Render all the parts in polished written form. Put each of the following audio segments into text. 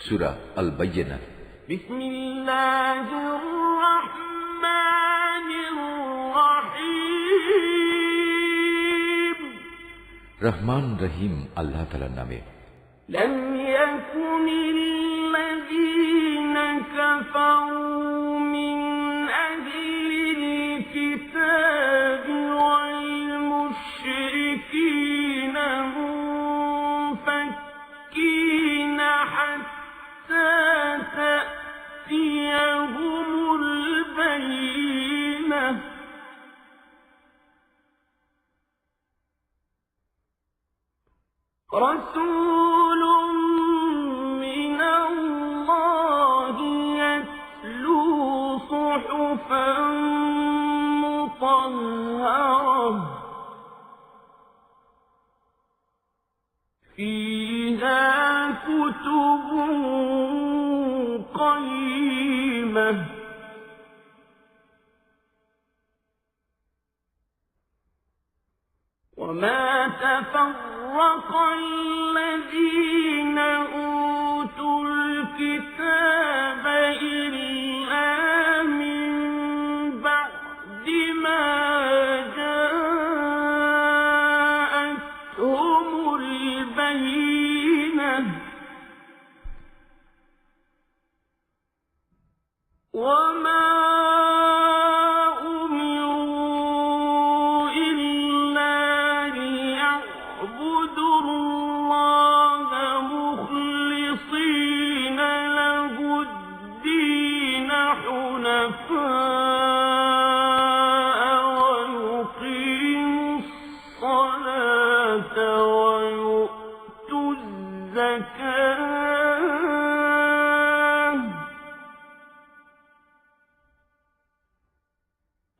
سورة البينة. بسم الله الرحمن الرحيم. رحمن رحيم الله تعالى نامه. لم يكن الذين كفروا من أهل الكتاب والمشركين منفكين حتى تأتيهم البينة. رسول من الله يتلو صحفا مطهرة فيها كتب قيمة. وما تفرق الذين أوتوا الكتاب إلا من بعد ما جاءتهم البينة. وما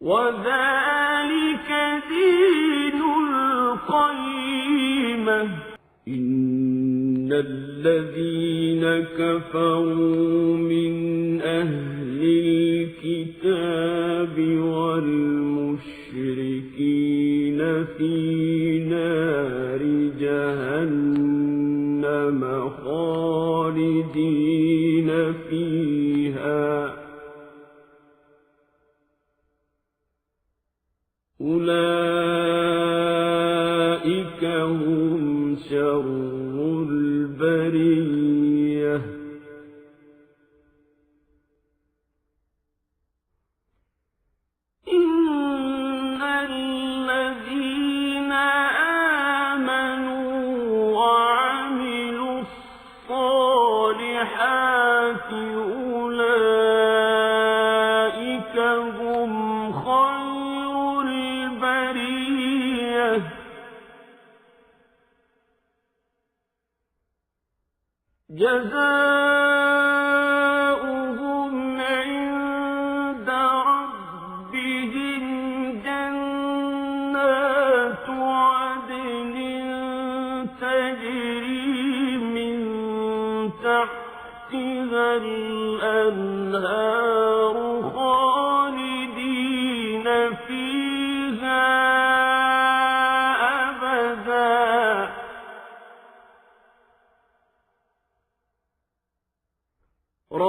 وذلك دين القيمة. إن الذين كفروا من أهل الكتاب والمشركين في نار جهنم خالدين فيها أولئك هم شر البرية. إن الذين آمنوا وعملوا الصالحات أولئك هم خير البرية. جزاؤهم عند ربهم جنات عدن تجري من تحتها الأنهار خالدين فيها أبدا.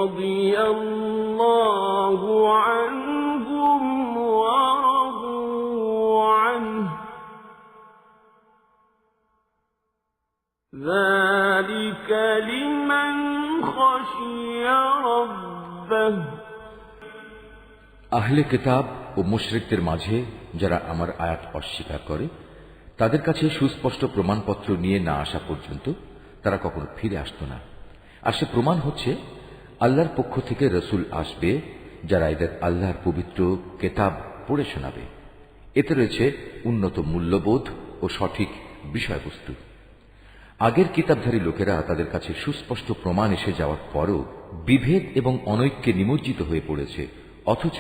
رضي الله عنهم ورضوا عنه ذلك لمن خشي ربه. আহলে কিতাব ও মুশরিকদের মাঝে যারা আমার আয়াত অস্বীকার করে তাদের কাছে সুস্পষ্ট প্রমাণপত্র নিয়ে না আসা পর্যন্ত তারা কখনো ফিরে আসতো না। আর সে প্রমাণ হচ্ছে আল্লাহর পক্ষ থেকে রসুল আসবে যারা এদের আল্লাহর পবিত্র কিতাব পড়ে শোনাবে। এতে রয়েছে উন্নত মূল্যবোধ ও সঠিক বিষয়বস্তু। আগের কিতাবধারী লোকেরা তাদের কাছে সুস্পষ্ট প্রমাণ এসে যাওয়ার পরও বিভেদ এবং অনৈক্যে নিমজ্জিত হয়ে পড়েছে, অথচ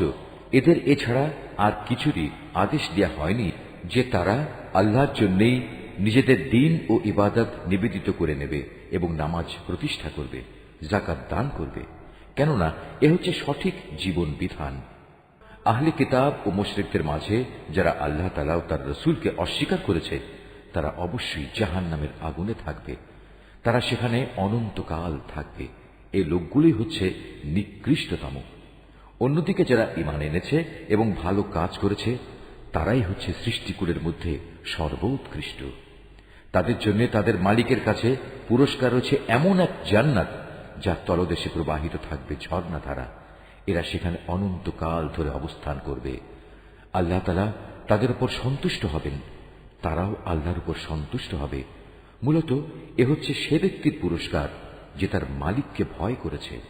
এদের এছাড়া আর কিছুরই আদেশ দেয়া হয়নি যে তারা আল্লাহর জন্যই নিজেদের দ্বীন ও ইবাদত নিবেদিত করে নেবে এবং নামাজ প্রতিষ্ঠা করবে, যাকাত দান করবে, কেননা এ হচ্ছে সঠিক জীবন বিধান। আহলে কিতাব ও মুশরিকদের মাঝে যারা আল্লাহ তাআলা ও তার রাসূলকে অস্বীকার করেছে তারা অবশ্যই জাহান্নামের আগুনে থাকবে, তারা সেখানে অনন্তকাল থাকবে। এই লোকগুলোই হচ্ছে নিকৃষ্টতম। অন্যদিকে যারা ঈমান এনেছে এবং ভালো কাজ করেছে তারাই হচ্ছে সৃষ্টিকুলের মধ্যে সর্বোৎকৃষ্ট। তাদের জন্য তাদের মালিকের কাছে পুরস্কার রয়েছে এমন এক জান্নাত যার তলদেশে প্রবাহিত থাকবে ঝর্ণাধারা। এরা সেখানে অনন্তকাল ধরে অবস্থান করবে। আল্লাহ তাআলা তাদের উপর সন্তুষ্ট হবেন, তারাও আল্লাহর উপর সন্তুষ্ট হবে। মূলত এ হচ্ছে সে ব্যক্তির পুরস্কার যে তার মালিককে ভয় করেছে।